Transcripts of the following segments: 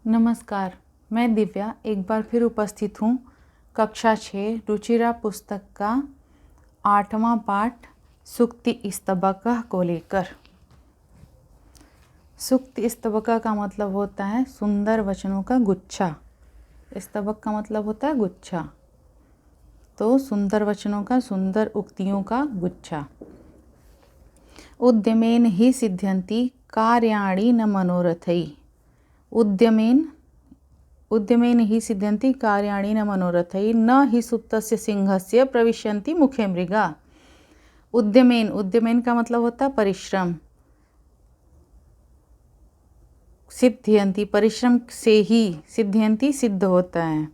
नमस्कार, मैं दिव्या एक बार फिर उपस्थित हूँ कक्षा 6 रुचिरा पुस्तक का 8वां पाठ सूक्ति स्तबकः को लेकर। सूक्ति स्तबकः का मतलब होता है सुंदर वचनों का गुच्छा। स्तबक का मतलब होता है गुच्छा, तो सुंदर वचनों का, सुंदर उक्तियों का गुच्छा। उद्यमेन ही सिद्ध्यन्ति कार्याणि न मनोरथैः। उद्यमेन ही सिद्ध्यन्ति कार्याणि न मनोरथैः न हि सुप्तस्य सिंहस्य प्रविशन्ति मुखे मृगा। उद्यमेन का मतलब होता है परिश्रम। सिद्ध्यन्ति परिश्रम से ही, सिद्ध्यन्ति सिद्ध होता है।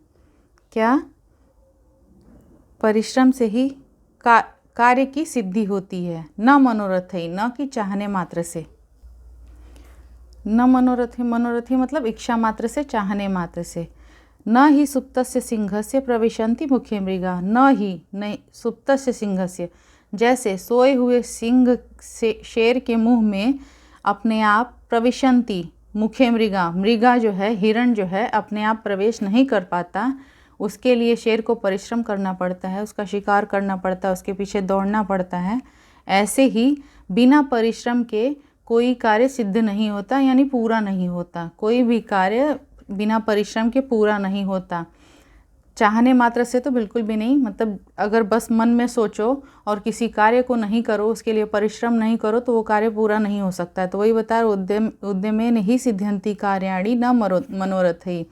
क्या? परिश्रम से ही कार्य की सिद्धि होती है। न मनोरथैः, न कि चाहने मात्र से। न मनोरथी मतलब इच्छा मात्र से, चाहने मात्र से। न ही सुप्तस्य सिंहस्य प्रविशन्ति मुखे मृगा। न ही नहीं सुप्तस्य सिंहस्य, जैसे सोए हुए सिंह से शेर के मुंह में अपने आप प्रविशन्ति मुखे मृगा। मृगा जो है, हिरण जो है, अपने आप प्रवेश नहीं कर पाता। उसके लिए शेर को परिश्रम करना पड़ता है, उसका शिकार करना पड़ता है, उसके पीछे दौड़ना पड़ता है। ऐसे ही बिना परिश्रम के कोई कार्य सिद्ध नहीं होता, यानी पूरा नहीं होता। कोई भी कार्य बिना परिश्रम के पूरा नहीं होता। चाहने मात्र से तो बिल्कुल भी नहीं। मतलब अगर बस मन में सोचो और किसी कार्य को नहीं करो, उसके लिए परिश्रम नहीं करो, तो वो कार्य पूरा नहीं हो सकता है। तो वही बता रहे, उद्यमेन ही सिद्ध्यन्ति कार्याणि न मनोरथैः।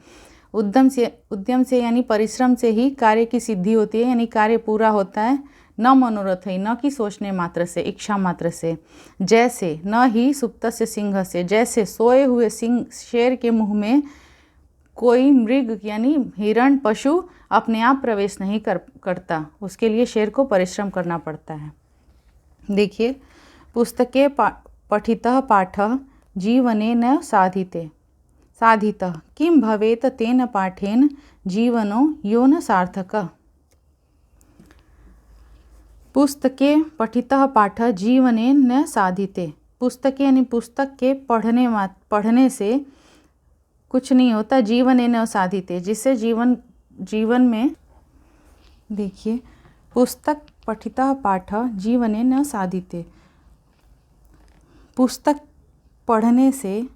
उद्यम से यानी परिश्रम से ही कार्य की सिद्धि होती है, यानी कार्य पूरा होता है। न मनोरथैः, न कि सोचने मात्र से, इच्छा मात्र से। जैसे न ही सुप्तस्य सिंहस्य, जैसे सोए हुए सिंह शेर के मुंह में कोई मृग यानी हिरण पशु अपने आप प्रवेश नहीं करता। उसके लिए शेर को परिश्रम करना पड़ता है। देखिए, पुस्तके पठितः पाठः जीवने न साधितः किं भवेत तेन पाठेन जीवनो यो न सार्थकः। पुस्तके पठितः पाठः जीवने न साधिते। पुस्तके यानी पुस्तक के पढ़ने से कुछ नहीं होता। जीवने न साधिते, जिससे जीवन में, देखिए, पुस्तक पठितः पाठः जीवने न साधिते। पुस्तक पढ़ने से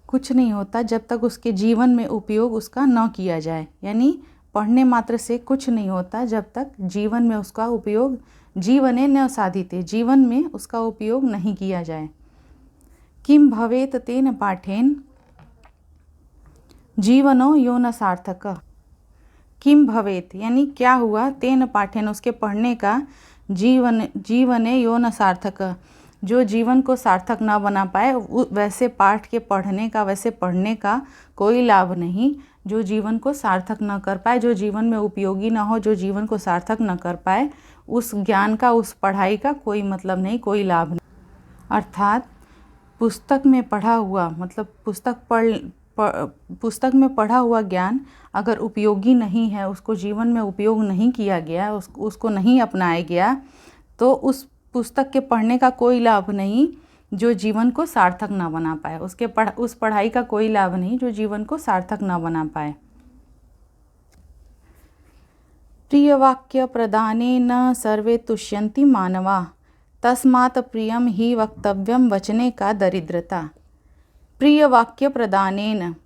कुछ नहीं होता जब तक उसके जीवन में उपयोग उसका न किया जाए। यानी पढ़ने मात्र से कुछ नहीं होता जब तक जीवन में उसका उपयोग, जीवने न साधिते, जीवन में उसका उपयोग नहीं किया जाए। किम भवेत तेन पाठेन जीवनो यो न सार्थकः। किम भवेत यानी क्या हुआ, तेन पाठेन उसके पढ़ने का, जीवने यो न सार्थकः जो जीवन को सार्थक न बना पाए, वैसे पाठ के पढ़ने का, वैसे पढ़ने का कोई लाभ नहीं। जो जीवन को सार्थक न कर पाए, जो जीवन में उपयोगी न हो, जो जीवन को सार्थक न कर पाए, उस ज्ञान का, उस पढ़ाई का कोई मतलब नहीं, कोई लाभ नहीं। अर्थात पुस्तक में पढ़ा हुआ, मतलब पुस्तक में पढ़ा हुआ ज्ञान अगर उपयोगी नहीं है, उसको जीवन में उपयोग नहीं किया गया, उसको नहीं अपनाया गया, तो उस पुस्तक के पढ़ने का कोई लाभ नहीं जो जीवन को सार्थक ना बना पाए। उस पढ़ाई का कोई लाभ नहीं जो जीवन को सार्थक ना बना पाए। प्रिय वाक्य प्रदानेन सर्वे तुष्यन्ति मानवा, तस्मात् प्रियम ही वक्तव्यम वचने का दरिद्रता। प्रिय वाक्य प्रदानेन,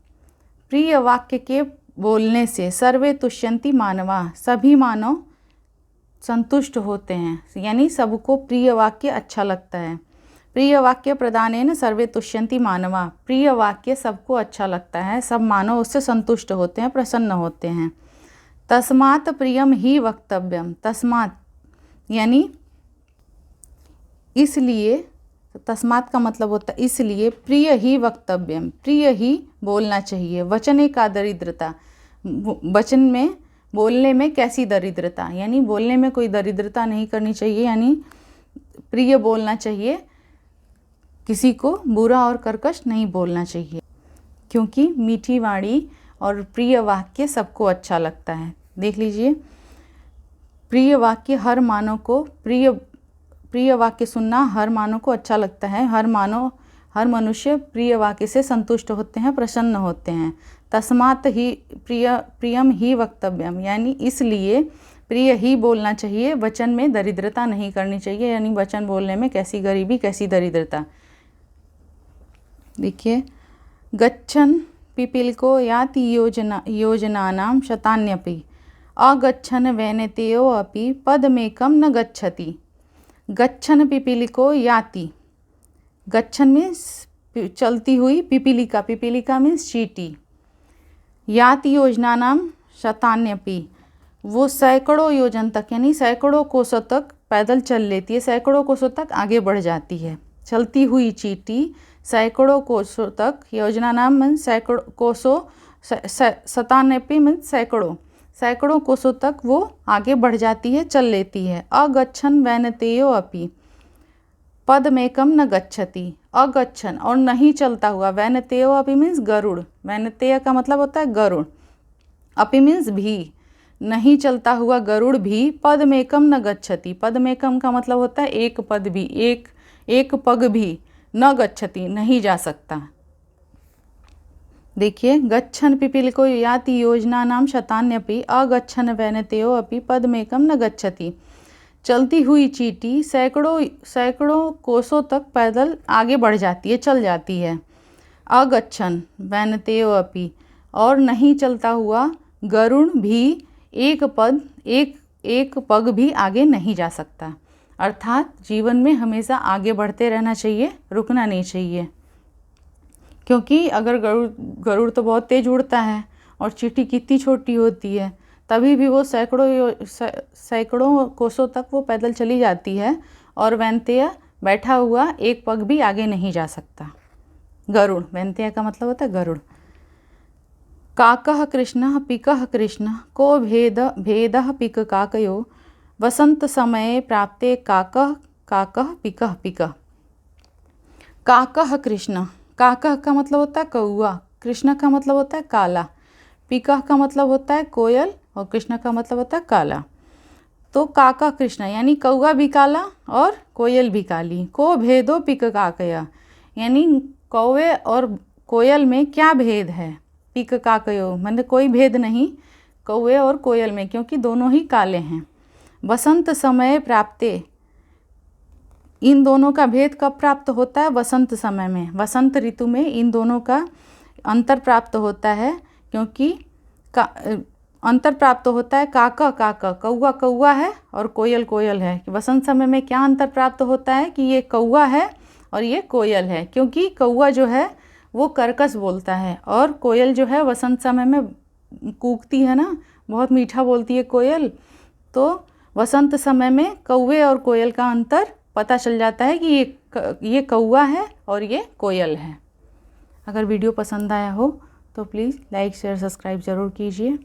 प्रिय वाक्य के बोलने से, सर्वे तुष्यन्ति मानवा, सभी मानव संतुष्ट होते हैं, यानी सबको प्रिय वाक्य अच्छा लगता है। प्रिय वाक्य प्रदानेन सर्वे तुष्यन्ति मानवा, प्रिय वाक्य सबको अच्छा लगता है, सब मानव उससे संतुष्ट होते हैं, प्रसन्न होते हैं। तस्मात् प्रियम ही वक्तव्यम, तस्मात् यानी इसलिए, तस्मात् का मतलब होता है इसलिए, प्रिय ही वक्तव्यम, प्रिय ही बोलना चाहिए। वचने का दरिद्रता, वचन में, बोलने में कैसी दरिद्रता, यानी बोलने में कोई दरिद्रता नहीं करनी चाहिए, यानी प्रिय बोलना चाहिए, किसी को बुरा और कर्कश नहीं बोलना चाहिए, क्योंकि मीठी वाणी और प्रिय वाक्य सबको अच्छा लगता है। देख लीजिए, प्रिय वाक्य हर मानव को, प्रिय वाक्य सुनना हर मानव को अच्छा लगता है। हर मनुष्य प्रिय वाक्य से संतुष्ट होते हैं, प्रसन्न होते हैं। तस्मात् ही प्रियम ही वक्तव्यम, यानी इसलिए प्रिय ही बोलना चाहिए, वचन में दरिद्रता नहीं करनी चाहिए, यानी वचन बोलने में कैसी गरीबी कैसी दरिद्रता। देखिए, गच्छन् पिपीलिको याति योजनानां शतान्यपि अगच्छन् वैनतेयो अपि पदमेकं न गच्छति। गच्छन् पिपीलिको याति, गच्छन् मीन्स चलती हुई, पिपीलिका, पिपीलिका मीन्स चींटी, याति योजनानां शतान्यपि, वो सैकड़ों योजन तक यानी सैकड़ों कोसों तक पैदल चल लेती है, सैकड़ों कोसों तक आगे बढ़ जाती है। चलती हुई चींटी सैकड़ों कोसों तक, योजना नाम मीन्स सैकड़ों कोसों, शतान्यपि मीन्स सैकड़ों, सैकड़ों कोसों तक वो आगे बढ़ जाती है, चल लेती है। अगच्छन् वैनतेयो अपि पदमेकं न गच्छति, अगच्छन् और नहीं चलता हुआ, वैनतेयो अपि मीन्स गरुड़, वैनतेय का मतलब होता है गरुड़, अपि मीन्स भी, नहीं चलता हुआ गरुड़ भी पदमेकं न गच्छति, पदमेकं का मतलब होता है एक पद भी, एक पग भी, न गच्छति नहीं जा सकता। देखिए, गच्छन् पिपीलिको याति योजनानां शतान्यपि अगच्छन् वैनतेयो अपि पदमेकं न गच्छति। चलती हुई चींटी सैकड़ों कोसों तक पैदल आगे बढ़ जाती है, चल जाती है। अगच्छन् वैनतेयो अपि, और नहीं चलता हुआ गरुड़ भी एक पग भी आगे नहीं जा सकता। अर्थात जीवन में हमेशा आगे बढ़ते रहना चाहिए, रुकना नहीं चाहिए, क्योंकि अगर गरुड़ तो बहुत तेज उड़ता है और चींटी कितनी छोटी होती है, तभी भी वो सैकड़ों कोसों तक वो पैदल चली जाती है, और वैनतेय बैठा हुआ एक पग भी आगे नहीं जा सकता। गरुड़, वैनतेय का मतलब होता है गरुड़। काकः कृष्णः पिकः कृष्णः को भेदः पिक काकयो वसंत समये प्राप्ते काकः पिकः पिकः। काकः कृष्ण, काकः का मतलब होता है कौआ, कृष्ण का मतलब होता है काला, पिकः का मतलब होता है कोयल, और कृष्ण का मतलब होता है काला। तो काका कृष्ण यानी कौआ भी काला और कोयल भी काली। को भेदो पिक काकया, यानी कौवे और कोयल में क्या भेद है। पिक काकयो मतलब कोई भेद नहीं कौवे और कोयल में, क्योंकि दोनों ही काले हैं। वसंत समय प्राप्ते, इन दोनों का भेद कब प्राप्त होता है? वसंत समय में, वसंत ऋतु में इन दोनों का अंतर प्राप्त होता है, क्योंकि अंतर प्राप्त होता है। काका काका, कौआ कौआ है और कोयल कोयल है। वसंत समय में क्या अंतर प्राप्त होता है कि ये कौआ है और ये कोयल है, क्योंकि कौआ जो है वो कर्कश बोलता है और कोयल जो है वसंत समय में कूकती है ना, बहुत मीठा बोलती है कोयल। तो वसंत समय में कौवे और कोयल का अंतर पता चल जाता है कि ये कौआ है और ये कोयल है। अगर वीडियो पसंद आया हो तो प्लीज़ लाइक शेयर सब्सक्राइब ज़रूर कीजिए।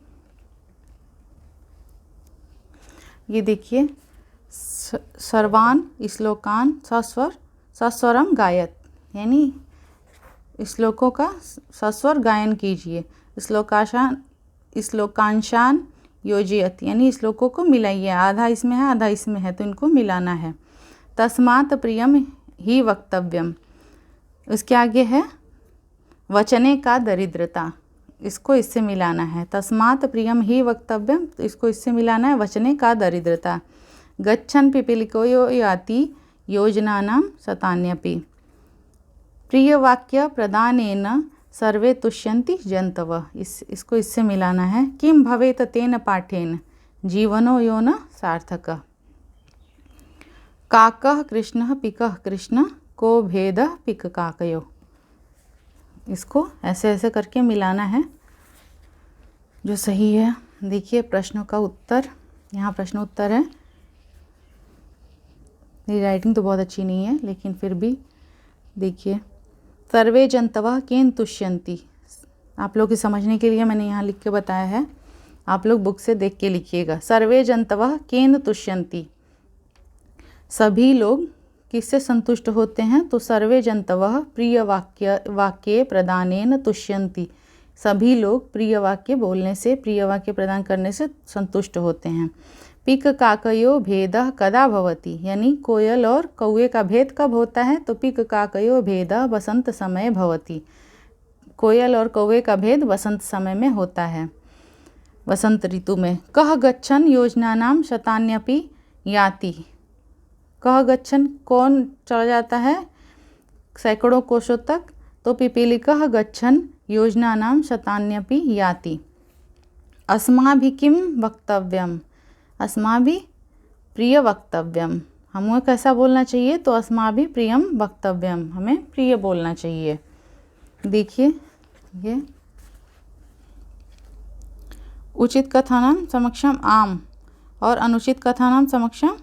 ये देखिए, सर्वान श्लोकान सस्वरम गायत, यानी श्लोकों का सस्वर गायन कीजिए। श्लोकांशान योजयत, यानी श्लोकों को मिलाइए, आधा इसमें है आधा इसमें है तो इनको मिलाना है। तस्मात् प्रियम ही वक्तव्यम, उसके आगे है वचने का दरिद्रता, इसको इससे मिलाना है। तस्मात् प्रियम ही वक्तव्यम, तो इसको इससे मिलाना है वचने का दरिद्रता। गच्छन् पिपीलिको याति योजनानां शतान्यपि, प्रिय वाक्य प्रदानेन सर्वे तुष्यन्ति जन्तवः, इसको इससे मिलाना है। किं भवेत तेन पाठेन जीवनो यो न सार्थकः। काकः कृष्णः पिकः कृष्ण को भेदः पिक काकयो, इसको ऐसे ऐसे करके मिलाना है जो सही है। देखिए प्रश्नों का उत्तर, यहाँ प्रश्न उत्तर है। मेरी राइटिंग तो बहुत अच्छी नहीं है लेकिन फिर भी देखिए, सर्वे जन्तवः केन तुष्यन्ति, आप लोग के समझने के लिए मैंने यहाँ लिख के बताया है, आप लोग बुक से देख के लिखिएगा। सर्वे जन्तवः केन तुष्यन्ति, सभी लोग किससे संतुष्ट होते हैं? तो सर्वे जन्तवः प्रिय वाक्य प्रदानेन तुष्यन्ति, सभी लोग प्रिय वाक्य बोलने से, प्रिय वाक्य प्रदान करने से संतुष्ट होते हैं। पिक काकयो भेदः कदा भवति, यानी कोयल और कौवे का भेद कब होता है, तो पिक काकयो भेदः वसंत समय भवति, कोयल और कौवे का भेद वसंत समय में होता है, वसंत ऋतु में। कह गच्छन योजनानां शतान्यपि याति, कह गच्छन कौन चला जाता है सैकड़ों कोशों तक, तो पिपीलिकः गच्छन योजनानां शतान्यपि याति। अस्माभिः किं वक्तव्यम्, अस्माभिः प्रिय वक्तव्यम, हमें कैसा बोलना चाहिए, तो अस्माभिः प्रियम वक्तव्यम, हमें प्रिय बोलना चाहिए। देखिए ये उचित कथानां समक्षम आम और अनुचित कथानां समक्षम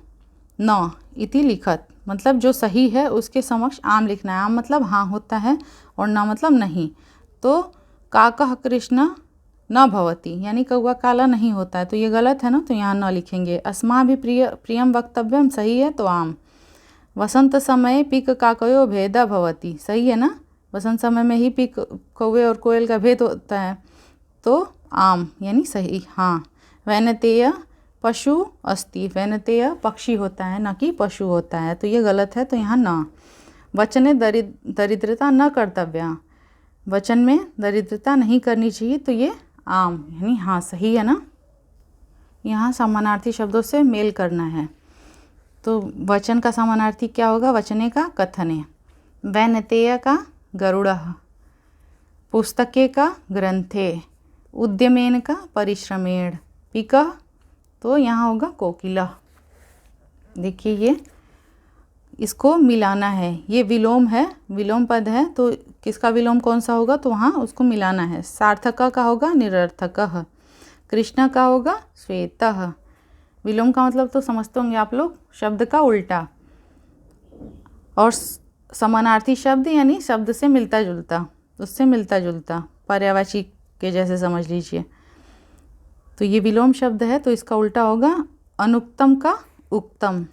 न इति लिखत, मतलब जो सही है उसके समक्ष आम लिखना है। आम मतलब हाँ होता है और न मतलब नहीं। तो काकः कृष्ण न भवति, यानी कौवा काला नहीं होता है, तो ये गलत है ना, तो यहाँ न लिखेंगे। अस्माभिः प्रियम वक्तव्यम सही है, तो आम। वसंत समय पिक काकयो भेदा भवति, सही है ना, वसंत समय में ही पिक कौवे और कोयल का भेद होता है, तो आम यानी सही, हाँ। वैनतेय पशु अस्ति, वैनतेय पक्षी होता है ना कि पशु होता है, तो ये गलत है, तो यहाँ न। वचने दरिद्रता न कर्तव्या, वचन में दरिद्रता नहीं करनी चाहिए, तो ये आम यानी हाँ सही है ना। यहाँ समानार्थी शब्दों से मेल करना है, तो वचन का समानार्थी क्या होगा, वचने का कथने। वैनतेय का गरुड़ः, पुस्तके का ग्रंथे, उद्यमेन का परिश्रमेण, पिकः तो यहाँ होगा कोकिला। देखिए ये इसको मिलाना है, ये विलोम है, विलोम पद है, तो किसका विलोम कौन सा होगा, तो वहाँ उसको मिलाना है। सार्थक का होगा निरर्थकः, कृष्ण का होगा श्वेतः। विलोम का मतलब तो समझते होंगे आप लोग, शब्द का उल्टा। और समानार्थी शब्द यानी शब्द से मिलता जुलता, उससे मिलता जुलता, पर्यायवाची के जैसे समझ लीजिए। तो ये विलोम शब्द है, तो इसका उल्टा होगा अनुक्तम का उक्तम,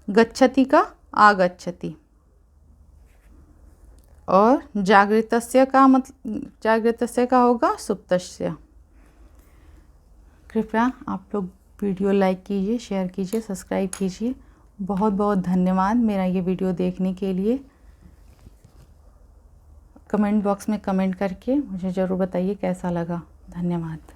गच्छति का आगच्छति। और जागृतस्य का मतलब, जागृतस्य का होगा सुप्तस्य। कृपया आप लोग वीडियो लाइक कीजिए, शेयर कीजिए, सब्सक्राइब कीजिए। बहुत बहुत धन्यवाद मेरा ये वीडियो देखने के लिए। कमेंट बॉक्स में कमेंट करके मुझे ज़रूर बताइए कैसा लगा। धन्यवाद।